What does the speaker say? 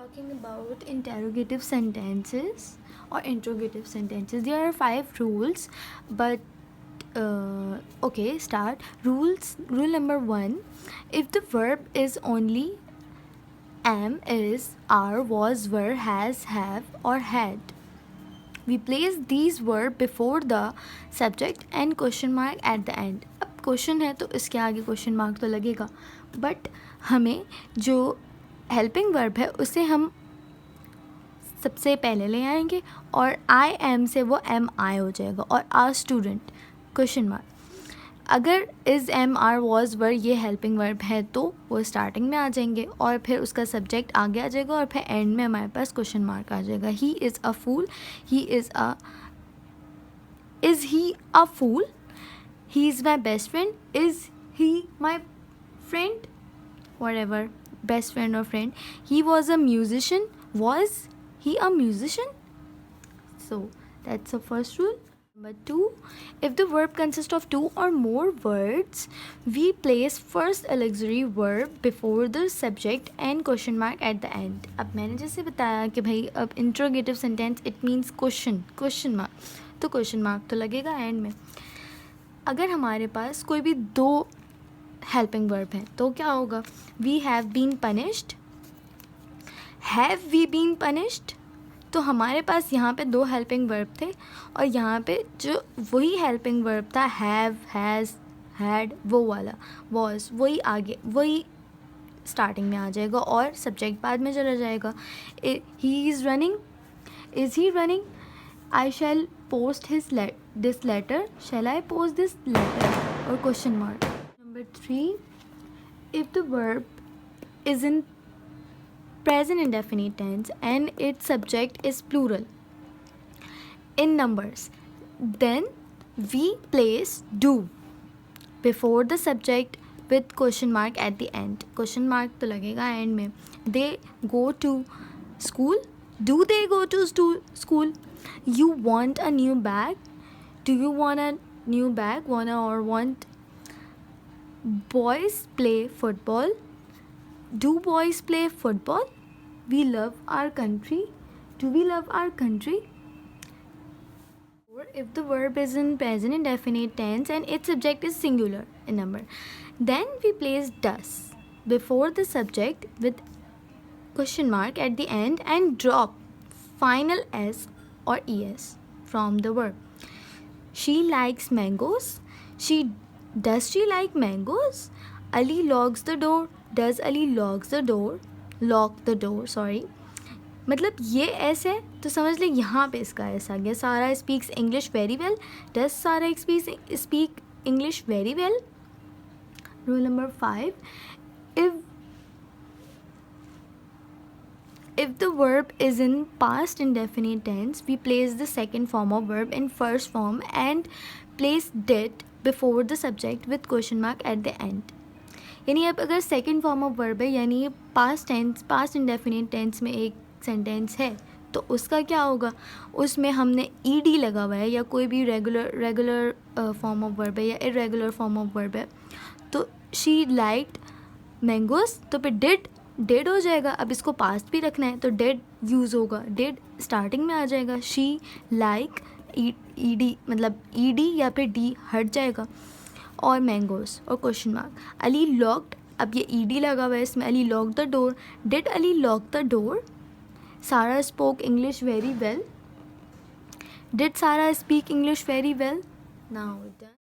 talking about interrogative sentences or interrogative sentences. There are 5 rules, but okay, start. Rule number 1: if the verb is only am, is, are, was, were, has, have, or had, we place these verb before the subject and question mark at the end. अब question है तो इसके आगे question mark तो लगेगा, but हमें जो helping verb है उसे हम सबसे पहले ले आएंगे और आई एम से वो एम आई हो जाएगा और आर स्टूडेंट क्वेश्चन मार्क. अगर इज़, एम, आर, वॉज, वर ये हेल्पिंग वर्ब है तो वो स्टार्टिंग में आ जाएंगे और फिर उसका सब्जेक्ट आगे आ जाएगा और फिर एंड में हमारे पास क्वेश्चन मार्क आ जाएगा. He is a fool, is he a fool, he is my best friend, is he my friend, whatever, best friend or friend. He was a musician, was he a musician? So that's the first rule. Number 2, if the verb consists of 2 or more words, we place first auxiliary verb before the subject and question mark at the end. अब मैंने जैसे बताया कि भाई अब interrogative sentence it means question mark, तो question mark तो लगेगा एंड में. अगर हमारे पास कोई भी 2 हेल्पिंग वर्ब है तो क्या होगा? We have been punished, have we been punished. तो हमारे पास यहाँ पे 2 हेल्पिंग वर्ब थे और यहाँ पे जो वही हेल्पिंग वर्ब था हैव, हैज़, हैड, वो वाला वॉज, वही आगे वही स्टार्टिंग में आ जाएगा और सब्जेक्ट बाद में चला जाएगा. He is running, is he running, I shall post this letter, shall I post this letter और question mark. Number 3, if the verb is in present indefinite tense and its subject is plural in numbers, then we place do before the subject with question mark at the end. Question mark तो लगेगा end में. They go to school, do they go to school? You want a new bag, do you want a new bag? Wanna or want. Boys play football, do boys play football? We love our country, do we love our country? Or if the verb is in present indefinite tense and its subject is singular in number, then we place does before the subject with question mark at the end and drop final s or es from the verb. She likes mangoes, does she like mangoes? Ali locks the door, does Ali lock the door, sorry. मतलब ये ऐसे है तो समझ ले यहाँ पे इसका ऐसा आ गया. Sara speaks English very well, does Sara speak English very well. Rule number 5, if the verb is in past indefinite tense, we place the second form of verb in first form and place did before the subject with question mark at the end. यानी अब अगर second form of verb है यानी past indefinite tense में एक sentence है तो उसका क्या होगा? उसमें हमने ईडी लगा हुआ है या कोई भी रेगुलर फॉर्म ऑफ वर्ब है या इरेगुलर फॉर्म ऑफ वर्ब है. तो शी लाइक्ड मैंगोस तो फिर डिड हो जाएगा. अब इसको पास्ट भी रखना है तो डिड यूज़ होगा, डिड स्टार्टिंग में आ जाएगा. शी लाइक ईडी मतलब ईडी या फिर डी हट जाएगा और मैंगोस और क्वेश्चन मार्क. अली लॉक्ड, अब ये ईडी लगा हुआ है इसमें. Ali lock the door, did Ali lock the door? Sara spoke English very well, did Sara speak English very well? Now done.